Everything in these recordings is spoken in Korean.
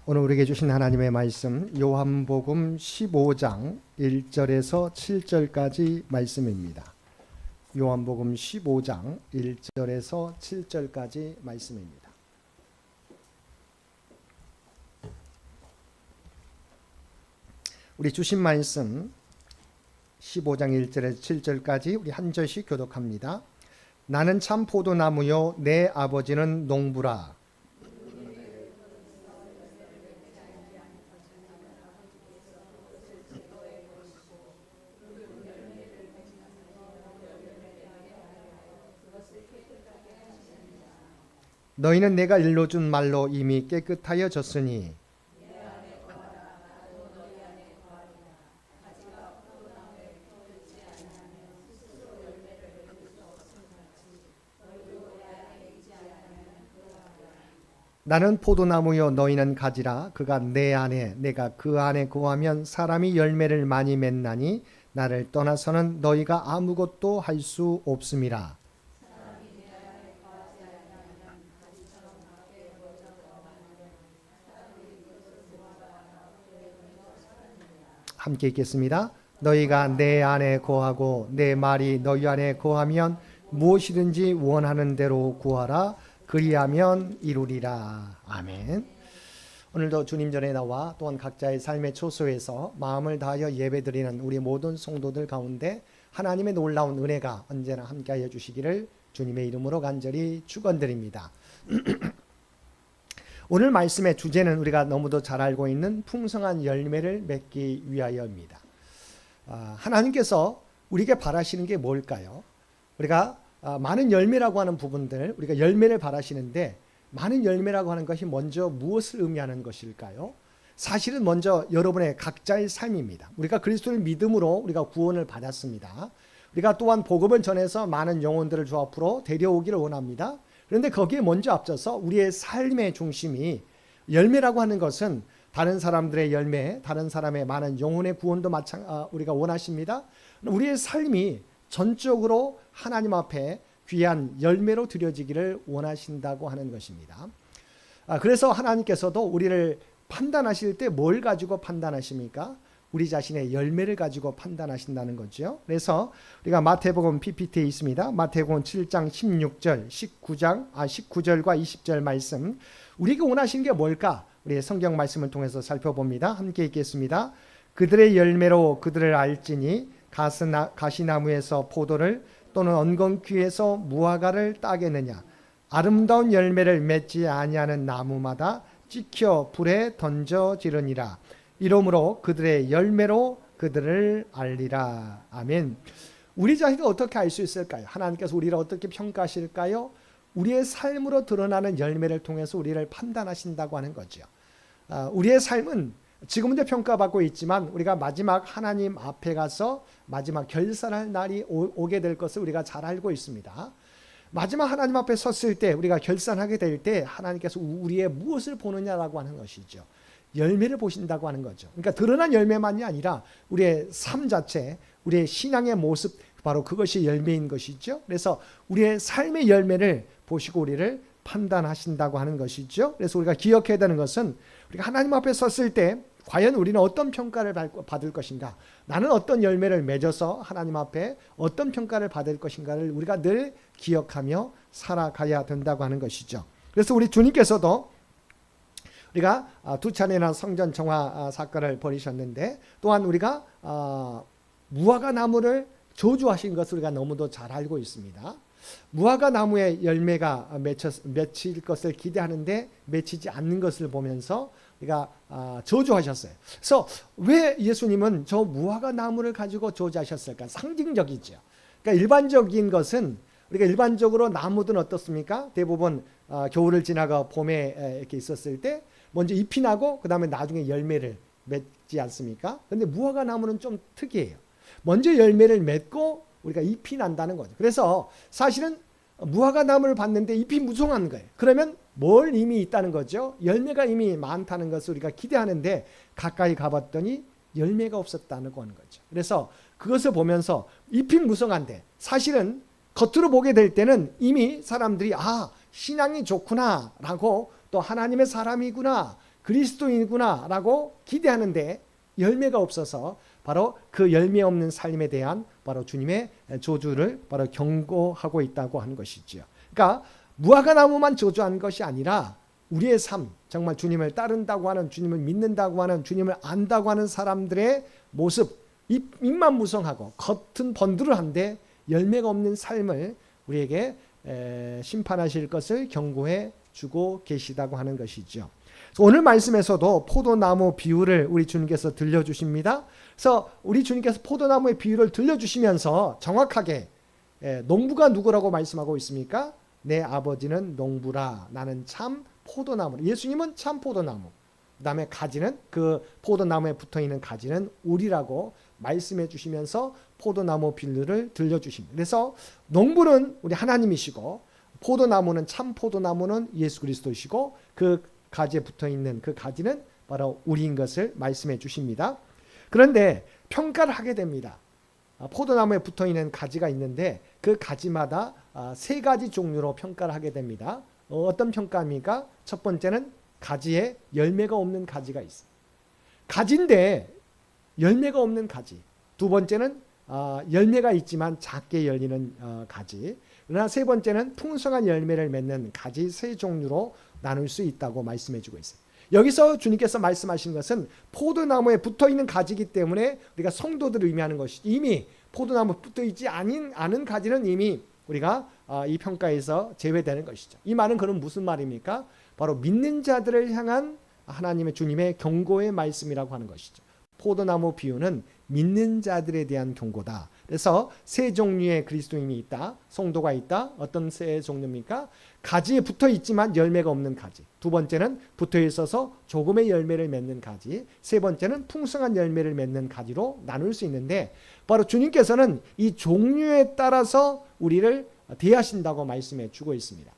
오늘 우리에게 주신 하나님의 말씀 요한복음 15장 1절에서 7절까지 말씀입니다. 요한복음 15장 1절에서 7절까지 말씀입니다. 우리 주신 말씀 15장 1절에서 7절까지 우리 한 절씩 교독합니다. 나는 참 포도나무요 내 아버지는 농부라. 너희는 내가 일러준 말로 이미 깨끗하여졌으니 나는 포도나무요 너희는 가지라. 그가 내 안에 내가 그 안에 거하면 사람이 열매를 많이 맺나니 나를 떠나서는 너희가 아무것도 할 수 없음이라. 함께 읽겠습니다. 너희가 내 안에 거하고 내 말이 너희 안에 거하면 무엇이든지 원하는 대로 구하라. 그리하면 이루리라. 아멘. 오늘도 주님 전에 나와 또한 각자의 삶의 초소에서 마음을 다하여 예배드리는 우리 모든 성도들 가운데 하나님의 놀라운 은혜가 언제나 함께하여 주시기를 주님의 이름으로 간절히 축원드립니다. 오늘 말씀의 주제는 우리가 너무도 잘 알고 있는 풍성한 열매를 맺기 위하여입니다. 하나님께서 우리에게 바라시는 게 뭘까요? 우리가 많은 열매라고 하는 부분들, 우리가 열매를 바라시는데 많은 열매라고 하는 것이 먼저 무엇을 의미하는 것일까요? 사실은 먼저 여러분의 각자의 삶입니다. 우리가 그리스도를 믿음으로 우리가 구원을 받았습니다. 우리가 또한 복음을 전해서 많은 영혼들을 주 앞으로 데려오기를 원합니다. 그런데 거기에 먼저 앞서서 우리의 삶의 중심이 열매라고 하는 것은 다른 사람들의 열매, 다른 사람의 많은 영혼의 구원도 우리가 원하십니다. 우리의 삶이 전적으로 하나님 앞에 귀한 열매로 드려지기를 원하신다고 하는 것입니다. 그래서 하나님께서도 우리를 판단하실 때 뭘 가지고 판단하십니까? 우리 자신의 열매를 가지고 판단하신다는 거죠. 그래서 우리가 마태복음 PPT에 있습니다. 마태복음 7장 16절, 19절과 20절 말씀. 우리가 원하시는 게 뭘까? 우리 성경 말씀을 통해서 살펴봅니다. 함께 읽겠습니다. 그들의 열매로 그들을 알지니 가시나무에서 포도를 또는 엉겅퀴에서 무화과를 따겠느냐. 아름다운 열매를 맺지 아니하는 나무마다 찍혀 불에 던져지르니라. 이러므로 그들의 열매로 그들을 알리라. 아멘. 우리 자신을 어떻게 알 수 있을까요? 하나님께서 우리를 어떻게 평가하실까요? 우리의 삶으로 드러나는 열매를 통해서 우리를 판단하신다고 하는 거죠. 우리의 삶은 지금은 평가받고 있지만 우리가 마지막 하나님 앞에 가서 마지막 결산할 날이 오게 될 것을 우리가 잘 알고 있습니다. 마지막 하나님 앞에 섰을 때 우리가 결산하게 될 때 하나님께서 우리의 무엇을 보느냐라고 하는 것이죠. 열매를 보신다고 하는 거죠. 그러니까 드러난 열매만이 아니라 우리의 삶 자체, 우리의 신앙의 모습, 바로 그것이 열매인 것이죠. 그래서 우리의 삶의 열매를 보시고 우리를 판단하신다고 하는 것이죠. 그래서 우리가 기억해야 되는 것은 우리가 하나님 앞에 섰을 때 과연 우리는 어떤 평가를 받을 것인가? 나는 어떤 열매를 맺어서 하나님 앞에 어떤 평가를 받을 것인가를 우리가 늘 기억하며 살아가야 된다고 하는 것이죠. 그래서 우리 주님께서도 우리가 두 차례나 성전 정화 사건을 벌이셨는데 또한 우리가 무화과 나무를 저주하신 것을 우리가 너무도 잘 알고 있습니다. 무화과 나무의 열매가 맺힐 것을 기대하는데 맺히지 않는 것을 보면서 우리가 저주하셨어요. 그래서 왜 예수님은 저 무화과 나무를 가지고 저주하셨을까? 상징적이죠. 그러니까 일반적인 것은 우리가 일반적으로 나무든 어떻습니까? 대부분 겨울을 지나가 봄에 이렇게 있었을 때 먼저 잎이 나고 그 다음에 나중에 열매를 맺지 않습니까? 그런데 무화과 나무는 좀 특이해요. 먼저 열매를 맺고 우리가 잎이 난다는 거죠. 그래서 사실은 무화과 나무를 봤는데 잎이 무성한 거예요. 그러면 뭘 이미 있다는 거죠? 열매가 이미 많다는 것을 우리가 기대하는데 가까이 가봤더니 열매가 없었다는 거죠. 그래서 그것을 보면서 잎이 무성한데 사실은 겉으로 보게 될 때는 이미 사람들이 신앙이 좋구나 라고 또 하나님의 사람이구나 그리스도인이구나라고 기대하는데 열매가 없어서 바로 그 열매 없는 삶에 대한 바로 주님의 저주를 바로 경고하고 있다고 하는 것이지요. 그러니까 무화과나무만 저주한 것이 아니라 우리의 삶, 정말 주님을 따른다고 하는, 주님을 믿는다고 하는, 주님을 안다고 하는 사람들의 모습, 입만 무성하고 겉은 번드르한데 열매가 없는 삶을 우리에게 심판하실 것을 경고해 주고 계시다고 하는 것이죠. 오늘 말씀에서도 포도나무 비유를 우리 주님께서 들려주십니다. 그래서 우리 주님께서 포도나무의 비유를 들려주시면서 정확하게 농부가 누구라고 말씀하고 있습니까? 내 아버지는 농부라. 나는 참 포도나무. 예수님은 참 포도나무. 그 다음에 가지는, 그 포도나무에 붙어있는 가지는 우리라고 말씀해 주시면서 포도나무 비유를 들려주십니다. 그래서 농부는 우리 하나님이시고 포도나무는, 참 포도나무는 예수 그리스도이시고 그 가지에 붙어있는 그 가지는 바로 우리인 것을 말씀해 주십니다. 그런데 평가를 하게 됩니다. 포도나무에 붙어있는 가지가 있는데 그 가지마다 세 가지 종류로 평가를 하게 됩니다. 어떤 평가입니까? 첫 번째는 가지에 열매가 없는 가지가 있어요. 가지인데 열매가 없는 가지. 두 번째는 열매가 있지만 작게 열리는 가지. 그러나 세 번째는 풍성한 열매를 맺는 가지, 세 종류로 나눌 수 있다고 말씀해 주고 있어요. 여기서 주님께서 말씀하신 것은 포도나무에 붙어있는 가지이기 때문에 우리가 성도들을 의미하는 것이지, 이미 포도나무에 붙어있지 않은 가지는 이미 우리가 이 평가에서 제외되는 것이죠. 이 말은 그럼 무슨 말입니까? 바로 믿는 자들을 향한 하나님의, 주님의 경고의 말씀이라고 하는 것이죠. 포도나무 비유는 믿는 자들에 대한 경고다. 그래서 세 종류의 그리스도인이 있다. 성도가 있다. 어떤 세 종류입니까? 가지에 붙어 있지만 열매가 없는 가지. 두 번째는 붙어 있어서 조금의 열매를 맺는 가지. 세 번째는 풍성한 열매를 맺는 가지로 나눌 수 있는데, 바로 주님께서는 이 종류에 따라서 우리를 대하신다고 말씀해 주고 있습니다.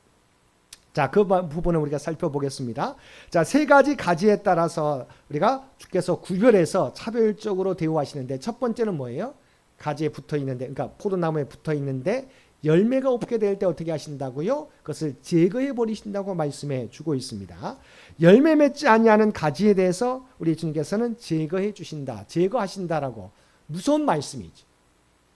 자, 그 부분을 우리가 살펴보겠습니다. 자, 세 가지 가지에 따라서 우리가 주께서 구별해서 차별적으로 대우하시는데, 첫 번째는 뭐예요? 가지에 붙어 있는데, 그러니까 포도나무에 붙어 있는데 열매가 없게 될 때 어떻게 하신다고요? 그것을 제거해 버리신다고 말씀해 주고 있습니다. 열매 맺지 아니하는 가지에 대해서 우리 주님께서는 제거해 주신다, 제거하신다라고, 무서운 말씀이지.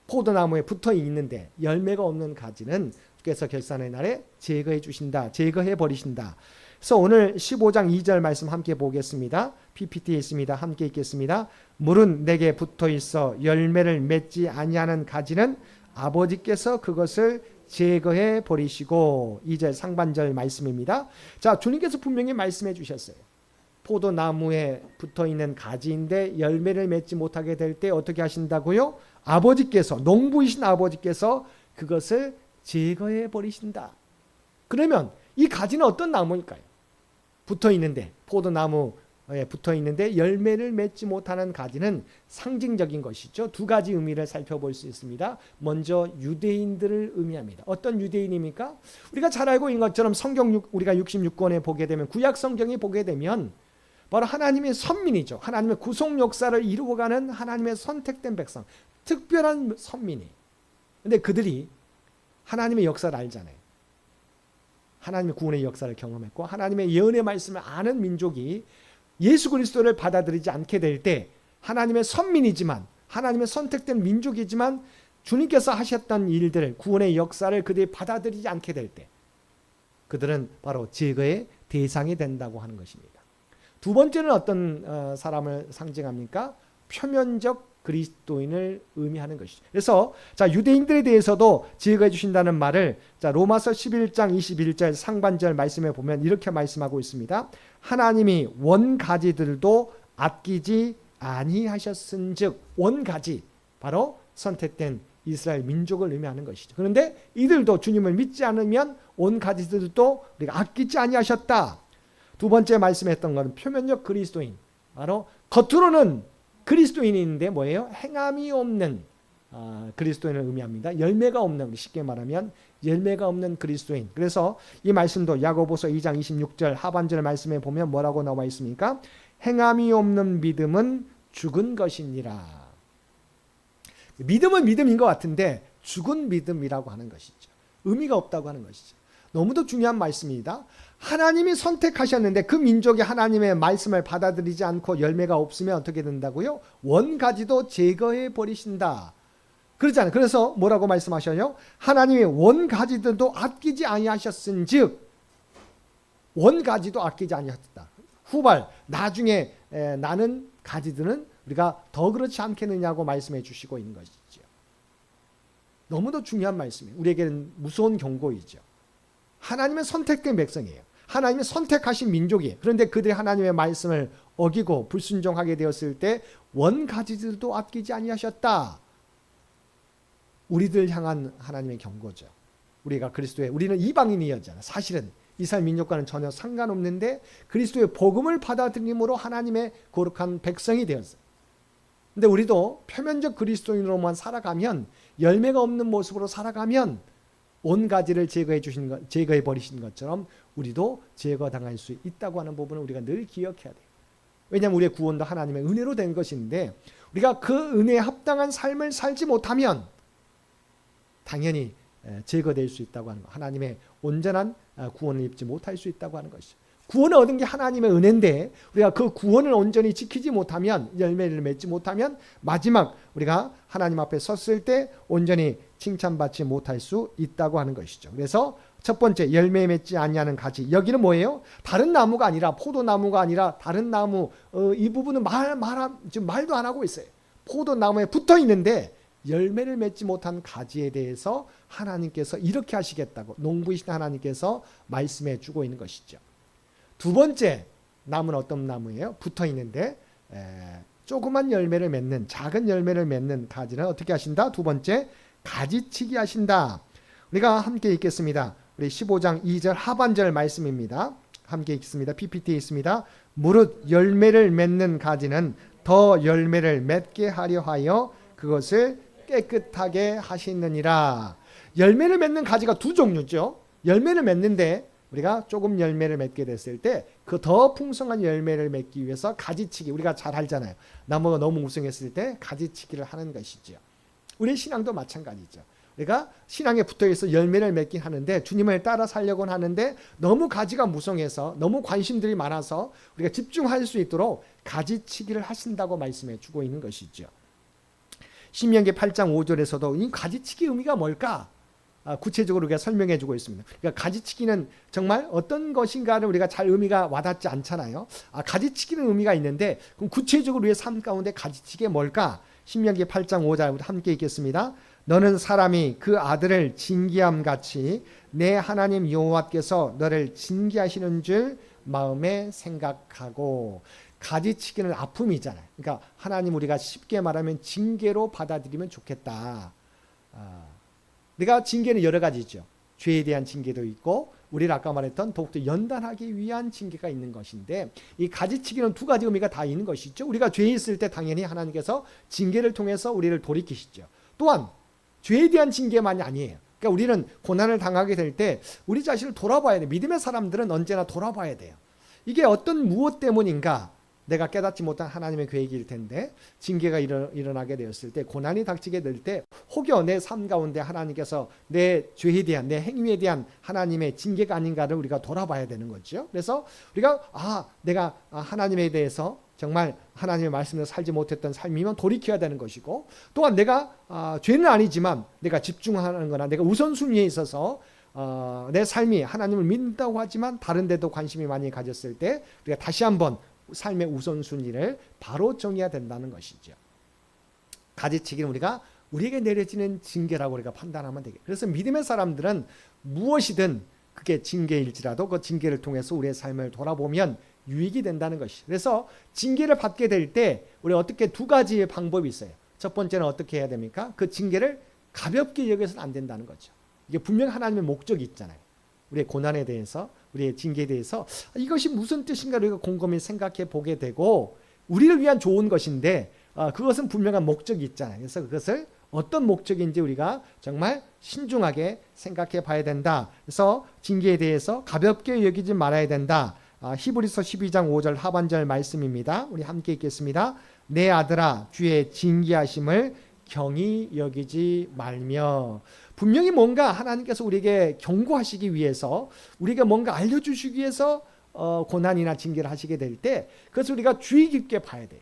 포도나무에 붙어 있는데 열매가 없는 가지는 주께서 결산의 날에 제거해 주신다, 제거해 버리신다. 그래서 오늘 15장 2절 말씀 함께 보겠습니다. PPT에 있습니다. 함께 읽겠습니다. 물은 내게 붙어 있어 열매를 맺지 아니하는 가지는 아버지께서 그것을 제거해 버리시고. 2절 상반절 말씀입니다. 자, 주님께서 분명히 말씀해 주셨어요. 포도나무에 붙어 있는 가지인데 열매를 맺지 못하게 될 때 어떻게 하신다고요? 아버지께서, 농부이신 아버지께서 그것을 제거해 버리신다. 그러면 이 가지는 어떤 나무일까요? 붙어 있는데, 포도나무에 붙어 있는데 열매를 맺지 못하는 가지는 상징적인 것이죠. 두 가지 의미를 살펴볼 수 있습니다. 먼저 유대인들을 의미합니다. 어떤 유대인입니까? 우리가 잘 알고 있는 것처럼 성경, 우리가 66권에 보게 되면, 구약 성경에 보게 되면 바로 하나님의 선민이죠. 하나님의 구속 역사를 이루어가는 하나님의 선택된 백성, 특별한 선민이. 근데 그들이 하나님의 역사를 알잖아요. 하나님의 구원의 역사를 경험했고 하나님의 예언의 말씀을 아는 민족이 예수 그리스도를 받아들이지 않게 될 때, 하나님의 선민이지만, 하나님의 선택된 민족이지만 주님께서 하셨던 일들, 구원의 역사를 그들이 받아들이지 않게 될 때 그들은 바로 제거의 대상이 된다고 하는 것입니다. 두 번째는 어떤 사람을 상징합니까? 표면적 그리스도인을 의미하는 것이죠. 그래서 자, 유대인들에 대해서도 제거해 주신다는 말을, 자, 로마서 11장 21절 상반절 말씀에 보면 이렇게 말씀하고 있습니다. 하나님이 원가지들도 아끼지 아니하셨은즉. 원가지, 바로 선택된 이스라엘 민족을 의미하는 것이죠. 그런데 이들도 주님을 믿지 않으면 원가지들도 우리가 아끼지 아니하셨다. 두 번째 말씀했던 것은 표면적 그리스도인, 바로 겉으로는 그리스도인인데 뭐예요? 행함이 없는 그리스도인을 의미합니다. 열매가 없는, 쉽게 말하면 열매가 없는 그리스도인. 그래서 이 말씀도 야고보서 2장 26절 하반절 말씀에 보면 뭐라고 나와 있습니까? 행함이 없는 믿음은 죽은 것이니라. 믿음은 믿음인 것 같은데 죽은 믿음이라고 하는 것이죠. 의미가 없다고 하는 것이죠. 너무도 중요한 말씀입니다. 하나님이 선택하셨는데 그 민족이 하나님의 말씀을 받아들이지 않고 열매가 없으면 어떻게 된다고요? 원가지도 제거해 버리신다. 그렇잖아요. 그래서 뭐라고 말씀하셔요? 하나님이 원가지들도 아끼지 아니하셨은즉, 원가지도 아끼지 아니하셨다. 후발 나중에 나는 가지들은 우리가 더 그렇지 않겠느냐고 말씀해 주시고 있는 것이죠. 너무도 중요한 말씀이에요. 우리에게는 무서운 경고이죠. 하나님의 선택된 백성이에요. 하나님이 선택하신 민족이에요. 그런데 그들이 하나님의 말씀을 어기고 불순종하게 되었을 때 원가지들도 아끼지 아니하셨다. 우리들 향한 하나님의 경고죠. 우리는 이방인이었잖아요. 사실은 이스라엘 민족과는 전혀 상관없는데 그리스도의 복음을 받아들임으로 하나님의 거룩한 백성이 되었어요. 근데 우리도 표면적 그리스도인으로만 살아가면, 열매가 없는 모습으로 살아가면 온 가지를 제거해 버리신 것처럼 우리도 제거당할 수 있다고 하는 부분을 우리가 늘 기억해야 돼요. 왜냐하면 우리의 구원도 하나님의 은혜로 된 것인데, 우리가 그 은혜에 합당한 삶을 살지 못하면 당연히 제거될 수 있다고 하는 것, 하나님의 온전한 구원을 입지 못할 수 있다고 하는 것이죠. 구원을 얻은 게 하나님의 은혜인데 우리가 그 구원을 온전히 지키지 못하면, 열매를 맺지 못하면 마지막 우리가 하나님 앞에 섰을 때 온전히 칭찬받지 못할 수 있다고 하는 것이죠. 그래서 첫 번째, 열매 맺지 아니하는 가지. 여기는 뭐예요? 다른 나무가 아니라, 포도나무가 아니라 다른 나무, 이 부분은 지금 말도 안 하고 있어요. 포도나무에 붙어 있는데 열매를 맺지 못한 가지에 대해서 하나님께서 이렇게 하시겠다고 농부이신 하나님께서 말씀해 주고 있는 것이죠. 두 번째 나무는 어떤 나무예요? 붙어 있는데 조그만 열매를 맺는, 작은 열매를 맺는 가지는 어떻게 하신다? 두 번째, 가지치기 하신다. 우리가 함께 읽겠습니다. 우리 15장 2절 하반절 말씀입니다. 함께 읽습니다. PPT에 있습니다. 무릇 열매를 맺는 가지는 더 열매를 맺게 하려 하여 그것을 깨끗하게 하시느니라. 열매를 맺는 가지가 두 종류죠. 열매를 맺는데 우리가 조금 열매를 맺게 됐을 때 그 더 풍성한 열매를 맺기 위해서 가지치기, 우리가 잘 알잖아요. 나무가 너무 무성했을 때 가지치기를 하는 것이죠. 우리 신앙도 마찬가지죠. 우리가 신앙에 붙어있어 열매를 맺긴 하는데, 주님을 따라 살려고는 하는데 너무 가지가 무성해서, 너무 관심들이 많아서 우리가 집중할 수 있도록 가지치기를 하신다고 말씀해 주고 있는 것이죠. 신명기 8장 5절에서도 이 가지치기 의미가 뭘까? 구체적으로 우리가 설명해 주고 있습니다. 그러니까 가지치기는 정말 어떤 것인가를 우리가 잘 의미가 와닿지 않잖아요. 가지치기는 의미가 있는데, 그럼 구체적으로 우리의 삶 가운데 가지치기가 뭘까? 신명기 8장 5절부터 함께 읽겠습니다. 너는 사람이 그 아들을 징계함 같이 내 하나님 여호와께서 너를 징계하시는 줄 마음에 생각하고. 가지치기는 아픔이잖아요. 그러니까 하나님, 우리가 쉽게 말하면 징계로 받아들이면 좋겠다. 우리가 징계는 여러 가지죠. 죄에 대한 징계도 있고, 우리를 아까 말했던 더욱더 연단하기 위한 징계가 있는 것인데, 이 가지치기는 두 가지 의미가 다 있는 것이죠. 우리가 죄에 있을 때 당연히 하나님께서 징계를 통해서 우리를 돌이키시죠. 또한 죄에 대한 징계만이 아니에요. 그러니까 우리는 고난을 당하게 될 때 우리 자신을 돌아봐야 돼요. 믿음의 사람들은 언제나 돌아봐야 돼요. 이게 어떤 무엇 때문인가? 내가 깨닫지 못한 하나님의 계획일 텐데, 징계가 일어나게 되었을 때, 고난이 닥치게 될 때, 혹여 내 삶 가운데 하나님께서 내 죄에 대한, 내 행위에 대한 하나님의 징계가 아닌가를 우리가 돌아봐야 되는 거죠. 그래서 우리가 내가 하나님에 대해서 정말 하나님의 말씀으로 살지 못했던 삶이면 돌이켜야 되는 것이고, 또한 내가 죄는 아니지만 내가 집중하는 거나 내가 우선순위에 있어서 내 삶이 하나님을 믿는다고 하지만 다른 데도 관심이 많이 가졌을 때 우리가 다시 한번 삶의 우선순위를 바로 정해야 된다는 것이죠. 가지치기는 우리에게 내려지는 징계라고 우리가 판단하면 되겠죠. 그래서 믿음의 사람들은 무엇이든 그게 징계일지라도 그 징계를 통해서 우리의 삶을 돌아보면 유익이 된다는 것이죠. 그래서 징계를 받게 될 때 우리 어떻게 두 가지의 방법이 있어요. 첫 번째는 어떻게 해야 됩니까? 그 징계를 가볍게 여겨서는 안 된다는 거죠. 이게 분명히 하나님의 목적이 있잖아요. 우리의 고난에 대해서, 우리의 징계에 대해서 이것이 무슨 뜻인가를 우리가 곰곰이 생각해 보게 되고, 우리를 위한 좋은 것인데 그것은 분명한 목적이 있잖아요. 그래서 그것을 어떤 목적인지 우리가 정말 신중하게 생각해 봐야 된다. 그래서 징계에 대해서 가볍게 여기지 말아야 된다. 히브리서 12장 5절 하반절 말씀입니다. 우리 함께 읽겠습니다. 내 아들아, 주의 징계하심을 경히 여기지 말며. 분명히 뭔가 하나님께서 우리에게 경고하시기 위해서, 우리에게 뭔가 알려주시기 위해서 고난이나 징계를 하시게 될 때 그것을 우리가 주의 깊게 봐야 돼요.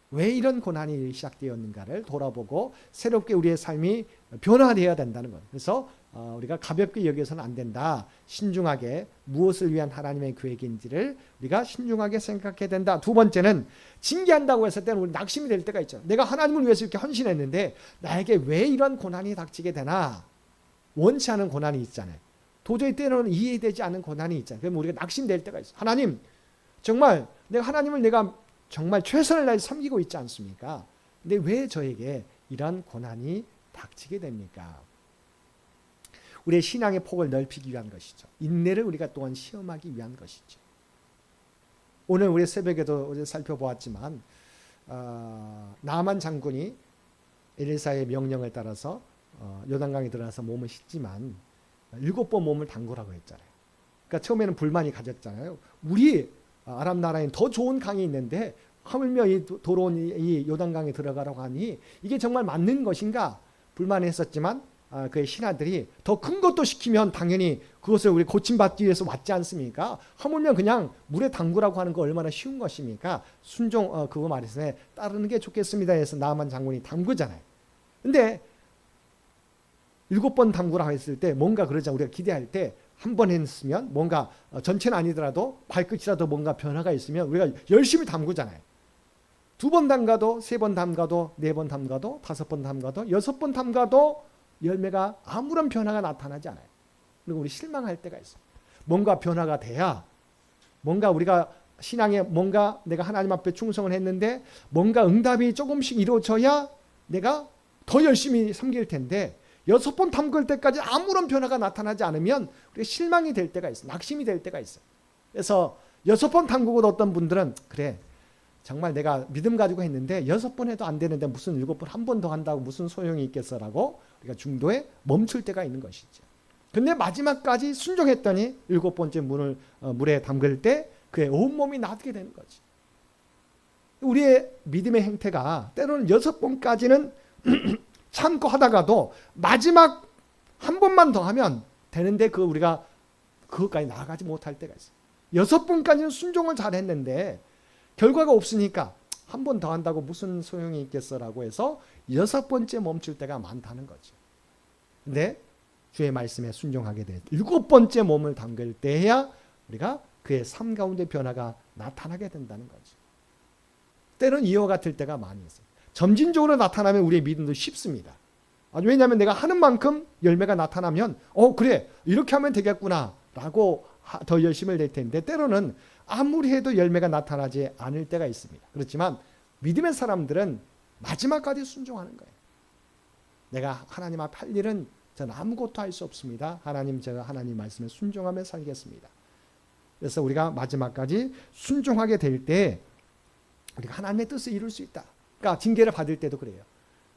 왜 이런 고난이 시작되었는가를 돌아보고 새롭게 우리의 삶이 변화되어야 된다는 거예요. 그래서 우리가 가볍게 여겨서는 안 된다. 신중하게 무엇을 위한 하나님의 계획인지를 우리가 신중하게 생각해야 된다. 두 번째는 징계한다고 했을 때는 우리 낙심이 될 때가 있죠. 내가 하나님을 위해서 이렇게 헌신했는데 나에게 왜 이런 고난이 닥치게 되나? 원치 않은 고난이 있잖아요. 도저히 때로는 이해되지 않는 고난이 있잖아요. 그러면 우리가 낙심될 때가 있어요. 하나님, 정말 하나님을 내가 정말 최선을 다해 섬기고 있지 않습니까? 근데 왜 저에게 이런 고난이 닥치게 됩니까? 우리의 신앙의 폭을 넓히기 위한 것이죠. 인내를 우리가 또한 시험하기 위한 것이죠. 오늘 우리 새벽에도 어제 살펴보았지만 나만 장군이 엘리사의 명령을 따라서 요단강에 들어가서 몸을 씻지만 7번 몸을 담그라고 했잖아요. 그러니까 처음에는 불만이 가졌잖아요. 우리 아람 나라에 더 좋은 강이 있는데 하물며 이 더러운 이 요단강에 들어가라고 하니 이게 정말 맞는 것인가 불만했었지만 그의 신하들이 더 큰 것도 시키면 당연히 그것을 우리 고침받기 위해서 왔지 않습니까? 하물며 그냥 물에 담그라고 하는 거 얼마나 쉬운 것입니까? 순종 그거 말해서 따르는 게 좋겠습니다 해서 나만 장군이 담그잖아요. 근데 7번 담그라고 했을 때 뭔가 그러자 우리가 기대할 때 한 번 했으면 뭔가 전체는 아니더라도 발끝이라도 뭔가 변화가 있으면 우리가 열심히 담그잖아요. 2번 담가도 3번 담가도 4번 담가도 5번 담가도 6번 담가도 열매가 아무런 변화가 나타나지 않아요. 그리고 우리 실망할 때가 있어요. 뭔가 변화가 돼야 뭔가 우리가 신앙에 뭔가 내가 하나님 앞에 충성을 했는데 뭔가 응답이 조금씩 이루어져야 내가 더 열심히 섬길 텐데 6번 담글 때까지 아무런 변화가 나타나지 않으면 우리가 실망이 될 때가 있어요. 낙심이 될 때가 있어요. 그래서 6번 담그고 어떤 분들은 그래 정말 내가 믿음 가지고 했는데 6번 해도 안 되는데 무슨 7번 한 번 더 한다고 무슨 소용이 있겠어라고 우리가 중도에 멈출 때가 있는 것이죠. 근데 마지막까지 순종했더니 7번째 물에 담글 때 그의 온몸이 낫게 되는 거지. 우리의 믿음의 행태가 때로는 6번까지는 참고 하다가도 마지막 한 번만 더 하면 되는데 우리가 그것까지 나아가지 못할 때가 있어요. 6번까지는 순종을 잘했는데 결과가 없으니까 한 번 더 한다고 무슨 소용이 있겠어라고 해서 6번째 멈출 때가 많다는 거죠. 근데 주의 말씀에 순종하게 돼 7번째 몸을 담글 때야 우리가 그의 삶 가운데 변화가 나타나게 된다는 거죠. 때로는 이와 같을 때가 많이 있어요. 점진적으로 나타나면 우리의 믿음도 쉽습니다. 왜냐하면 내가 하는 만큼 열매가 나타나면 그래 이렇게 하면 되겠구나 라고 더 열심을 낼 텐데 때로는 아무리 해도 열매가 나타나지 않을 때가 있습니다. 그렇지만 믿음의 사람들은 마지막까지 순종하는 거예요. 내가 하나님 앞에 할 일은 저는 아무것도 할 수 없습니다. 제가 하나님 말씀에 순종하며 살겠습니다. 그래서 우리가 마지막까지 순종하게 될 때 우리가 하나님의 뜻을 이룰 수 있다. 그러니까 징계를 받을 때도 그래요.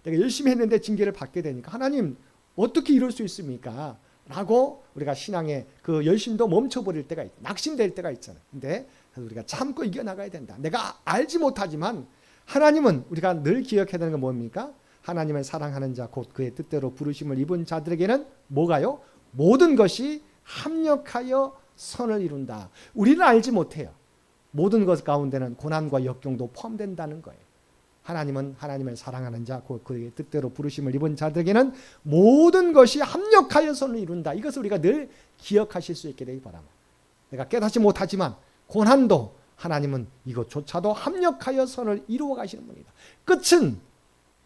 내가 열심히 했는데 징계를 받게 되니까 하나님 어떻게 이룰 수 있습니까? 라고 우리가 신앙의 그 열심도 멈춰버릴 때가 있다. 낙심될 때가 있잖아요. 근데 우리가 참고 이겨나가야 된다. 내가 알지 못하지만 하나님은 우리가 늘 기억해야 되는 건 뭡니까? 하나님을 사랑하는 자 곧 그의 뜻대로 부르심을 입은 자들에게는 뭐가요? 모든 것이 합력하여 선을 이룬다. 우리는 알지 못해요. 모든 것 가운데는 고난과 역경도 포함된다는 거예요. 하나님은 하나님을 사랑하는 자 곧 그의 뜻대로 부르심을 입은 자들에게는 모든 것이 합력하여 선을 이룬다. 이것을 우리가 늘 기억하실 수 있게 되기 바랍니다. 내가 깨닫지 못하지만 고난도 하나님은 이것조차도 합력하여 선을 이루어 가시는 분이다. 끝은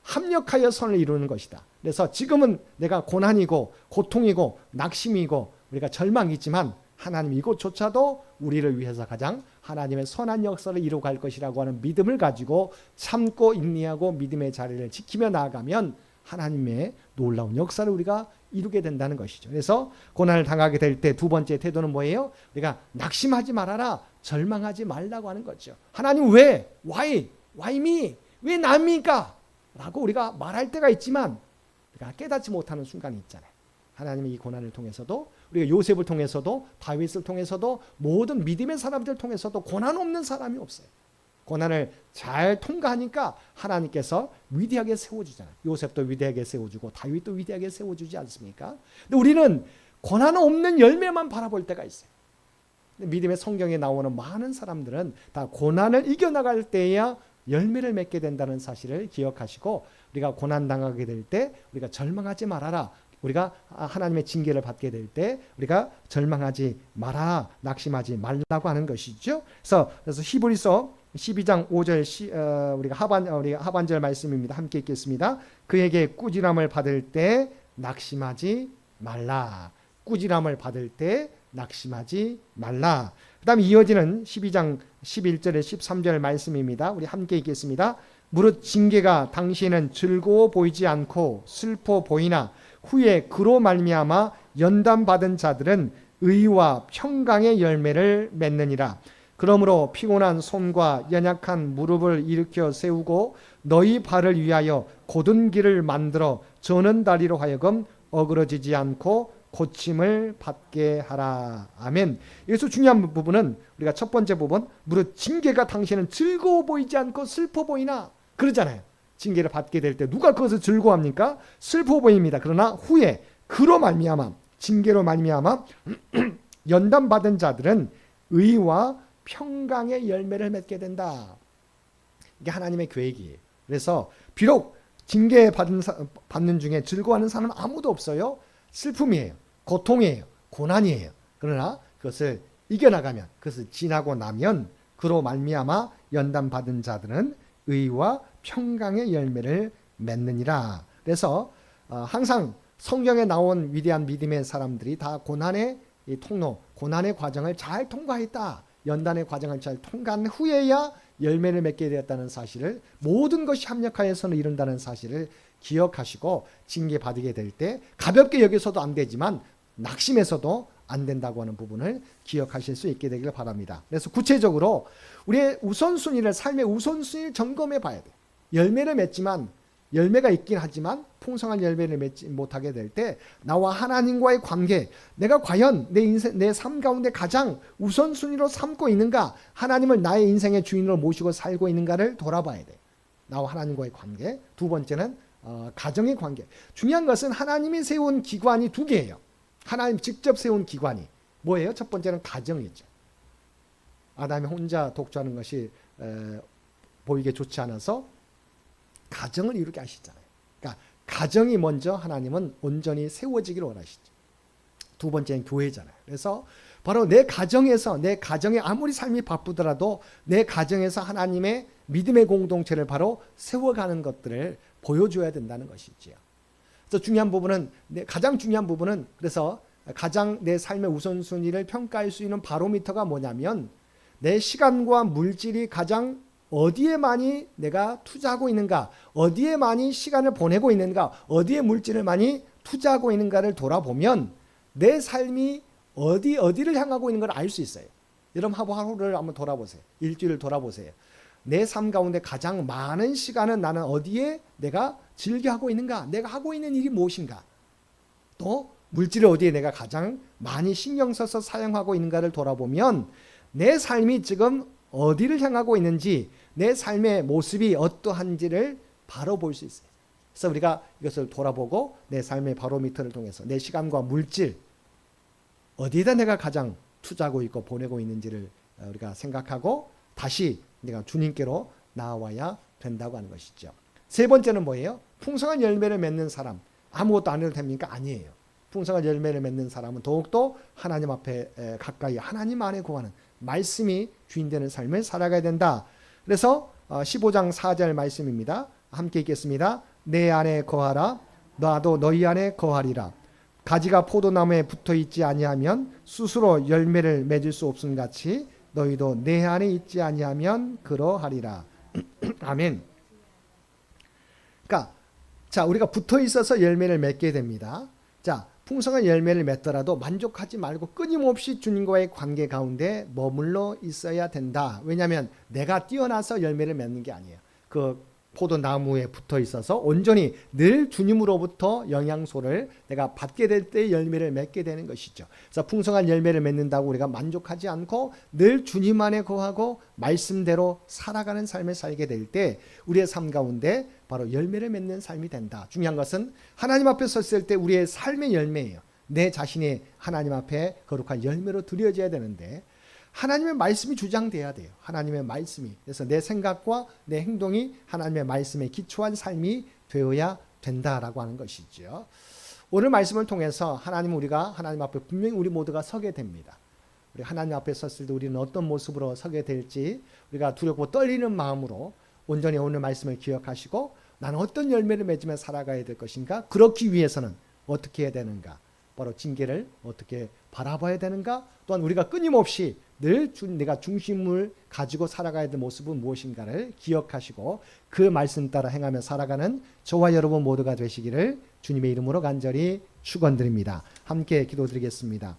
합력하여 선을 이루는 것이다. 그래서 지금은 내가 고난이고 고통이고 낙심이고 우리가 절망이 있지만 하나님 이것조차도 우리를 위해서 가장 하나님의 선한 역사를 이루어갈 것이라고 하는 믿음을 가지고 참고 인내하고 믿음의 자리를 지키며 나아가면 하나님의 놀라운 역사를 우리가 이루게 된다는 것이죠. 그래서 고난을 당하게 될 때 두 번째 태도는 뭐예요? 우리가 낙심하지 말아라, 절망하지 말라고 하는 거죠. 하나님 왜? Why me? 왜 나입니까? 라고 우리가 말할 때가 있지만 우리가 깨닫지 못하는 순간이 있잖아요. 하나님의 이 고난을 통해서도 우리가 요셉을 통해서도 다윗을 통해서도 모든 믿음의 사람들 통해서도 고난 없는 사람이 없어요. 고난을 잘 통과하니까 하나님께서 위대하게 세워주잖아요. 요셉도 위대하게 세워주고 다윗도 위대하게 세워주지 않습니까? 근데 우리는 고난 없는 열매만 바라볼 때가 있어요. 믿음의 성경에 나오는 많은 사람들은 다 고난을 이겨나갈 때에야 열매를 맺게 된다는 사실을 기억하시고, 우리가 고난 당하게 될 때 우리가 절망하지 말아라. 우리가 하나님의 징계를 받게 될 때 우리가 절망하지 마라, 낙심하지 말라고 하는 것이죠. 그래서 히브리서 12장 5절 우리가 하반절 말씀입니다. 함께 읽겠습니다. 그에게 꾸지람을 받을 때 낙심하지 말라. 꾸지람을 받을 때 낙심하지 말라. 그 다음에 이어지는 12장 11절에 13절 말씀입니다. 우리 함께 읽겠습니다. 무릇 징계가 당시에는 즐거워 보이지 않고 슬퍼 보이나 후에 그로 말미암아 연단받은 자들은 의와 평강의 열매를 맺느니라. 그러므로 피곤한 손과 연약한 무릎을 일으켜 세우고 너희 발을 위하여 곧은 길을 만들어 저는 다리로 하여금 어그러지지 않고 고침을 받게 하라. 아멘. 여기서 중요한 부분은 우리가 첫 번째 부분, 무릇 징계가 당신은 즐거워 보이지 않고 슬퍼 보이나 그러잖아요. 징계를 받게 될 때 누가 그것을 즐거워합니까? 슬퍼 보입니다. 그러나 후에 그로 말미암아, 징계로 말미암아 연단받은 자들은 의와 평강의 열매를 맺게 된다. 이게 하나님의 계획이에요. 그래서 비록 징계 받는 중에 즐거워하는 사람은 아무도 없어요. 슬픔이에요. 고통이에요. 고난이에요. 그러나 그것을 이겨나가면, 그것을 지나고 나면 그로 말미암아 연단받은 자들은 의와 평강의 열매를 맺느니라. 그래서 항상 성경에 나온 위대한 믿음의 사람들이 다 고난의 통로, 고난의 과정을 잘 통과했다. 연단의 과정을 잘 통과한 후에야 열매를 맺게 되었다는 사실을, 모든 것이 합력하여서는 이룬다는 사실을 기억하시고 징계 받게 될 때 가볍게 여기서도 안 되지만 낙심해서도 안 된다고 하는 부분을 기억하실 수 있게 되기를 바랍니다. 그래서 구체적으로 우리의 우선순위를, 삶의 우선순위를 점검해 봐야 돼요. 열매를 맺지만, 열매가 있긴 하지만 풍성한 열매를 맺지 못하게 될 때 나와 하나님과의 관계, 내가 과연 내 인생, 내 삶 가운데 가장 우선순위로 삼고 있는가, 하나님을 나의 인생의 주인으로 모시고 살고 있는가를 돌아봐야 돼요. 나와 하나님과의 관계. 두 번째는 가정의 관계. 중요한 것은 하나님이 세운 기관이 두 개예요. 하나님 직접 세운 기관이 뭐예요? 첫 번째는 가정이죠. 아담이 혼자 독주하는 것이 보이게 좋지 않아서 가정을 이루게 하시잖아요. 그러니까 가정이 먼저 하나님은 온전히 세워지기를 원하시죠. 두 번째는 교회잖아요. 그래서 바로 내 가정에서, 내 가정에 아무리 삶이 바쁘더라도 내 가정에서 하나님의 믿음의 공동체를 바로 세워가는 것들을 보여줘야 된다는 것이지요. 그래서 가장 중요한 부분은 그래서 가장 내 삶의 우선순위를 평가할 수 있는 바로미터가 뭐냐면, 내 시간과 물질이 가장 어디에 많이 내가 투자하고 있는가, 어디에 많이 시간을 보내고 있는가, 어디에 물질을 많이 투자하고 있는가를 돌아보면 내 삶이 어디를 향하고 있는 걸 알 수 있어요. 여러분 하루를 한번 돌아보세요. 일주일을 돌아보세요. 내 삶 가운데 가장 많은 시간은 나는 어디에 내가 즐겨하고 있는가, 내가 하고 있는 일이 무엇인가, 또 물질을 어디에 내가 가장 많이 신경 써서 사용하고 있는가를 돌아보면 내 삶이 지금 어디를 향하고 있는지, 내 삶의 모습이 어떠한지를 바로 볼 수 있어요. 그래서 우리가 이것을 돌아보고 내 삶의 바로미터를 통해서 내 시간과 물질, 어디에다 내가 가장 투자하고 있고 보내고 있는지를 우리가 생각하고 다시 내가 주님께로 나아와야 된다고 하는 것이죠. 세 번째는 뭐예요? 풍성한 열매를 맺는 사람. 아무것도 안 해도 됩니까? 아니에요. 풍성한 열매를 맺는 사람은 더욱더 하나님 앞에 가까이, 하나님 안에 거하는 말씀이 주인되는 삶을 살아가야 된다. 그래서 15장 4절 말씀입니다. 함께 읽겠습니다. 내 안에 거하라. 나도 너희 안에 거하리라. 가지가 포도나무에 붙어있지 아니하면 스스로 열매를 맺을 수 없음 같이 너희도 내 안에 있지 아니하면 그러하리라. 아멘. 그러니까 자, 우리가 붙어 있어서 열매를 맺게 됩니다. 자, 풍성한 열매를 맺더라도 만족하지 말고 끊임없이 주님과의 관계 가운데 머물러 있어야 된다. 왜냐하면 내가 뛰어나서 열매를 맺는 게 아니에요. 그 포도나무에 붙어 있어서 온전히 늘 주님으로부터 영양소를 내가 받게 될 때 열매를 맺게 되는 것이죠. 그래서 풍성한 열매를 맺는다고 우리가 만족하지 않고 늘 주님 안에 거하고 말씀대로 살아가는 삶을 살게 될 때 우리의 삶 가운데 바로 열매를 맺는 삶이 된다. 중요한 것은 하나님 앞에 섰을 때 우리의 삶의 열매예요. 내 자신이 하나님 앞에 거룩한 열매로 드려져야 되는데 하나님의 말씀이 주장돼야 돼요. 하나님의 말씀이. 그래서 내 생각과 내 행동이 하나님의 말씀에 기초한 삶이 되어야 된다라고 하는 것이죠. 오늘 말씀을 통해서 하나님 우리가 하나님 앞에 분명히 우리 모두가 서게 됩니다. 우리 하나님 앞에 섰을 때 우리는 어떤 모습으로 서게 될지 우리가 두렵고 떨리는 마음으로 온전히 오늘 말씀을 기억하시고 나는 어떤 열매를 맺으며 살아가야 될 것인가? 그렇기 위해서는 어떻게 해야 되는가? 바로 징계를 어떻게 바라봐야 되는가? 또한 우리가 끊임없이 늘 내가 중심을 가지고 살아가야 될 모습은 무엇인가를 기억하시고 그 말씀 따라 행하며 살아가는 저와 여러분 모두가 되시기를 주님의 이름으로 간절히 축원드립니다. 함께 기도드리겠습니다.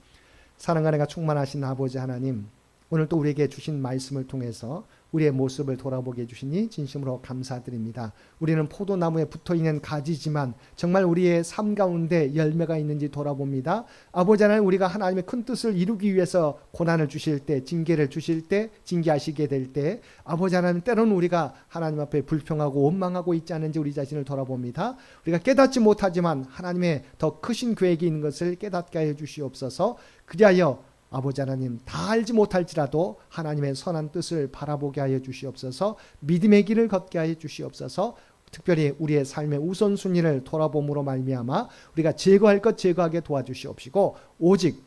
사랑과 은혜가 충만하신 아버지 하나님, 오늘 또 우리에게 주신 말씀을 통해서 우리의 모습을 돌아보게 해주시니 진심으로 감사드립니다. 우리는 포도나무에 붙어있는 가지지만 정말 우리의 삶 가운데 열매가 있는지 돌아봅니다. 아버지 하나님, 우리가 하나님의 큰 뜻을 이루기 위해서 고난을 주실 때, 징계를 주실 때, 징계하시게 될 때 아버지 하나님, 때로는 우리가 하나님 앞에 불평하고 원망하고 있지 않은지 우리 자신을 돌아봅니다. 우리가 깨닫지 못하지만 하나님의 더 크신 계획이 있는 것을 깨닫게 하여 주시옵소서. 그리하여 아버지 하나님, 다 알지 못할지라도 하나님의 선한 뜻을 바라보게 하여 주시옵소서. 믿음의 길을 걷게 하여 주시옵소서. 특별히 우리의 삶의 우선순위를 돌아봄으로 말미암아 우리가 제거할 것 제거하게 도와주시옵시고 오직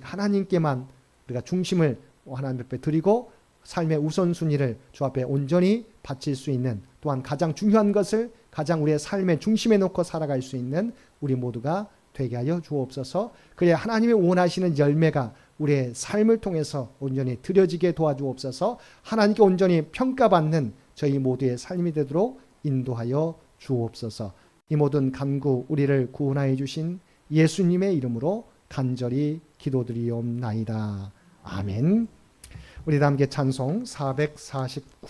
하나님께만 우리가 중심을 하나님 앞에 드리고 삶의 우선순위를 주 앞에 온전히 바칠 수 있는, 또한 가장 중요한 것을 가장 우리의 삶의 중심에 놓고 살아갈 수 있는 우리 모두가 되게 하여 주옵소서. 그래야 하나님이 원하시는 열매가 우리의 삶을 통해서 온전히 드려지게 도와주옵소서. 하나님께 온전히 평가받는 저희 모두의 삶이 되도록 인도하여 주옵소서. 이 모든 간구 우리를 구원하여 주신 예수님의 이름으로 간절히 기도드리옵나이다. 아멘. 우리 다 함께 찬송 449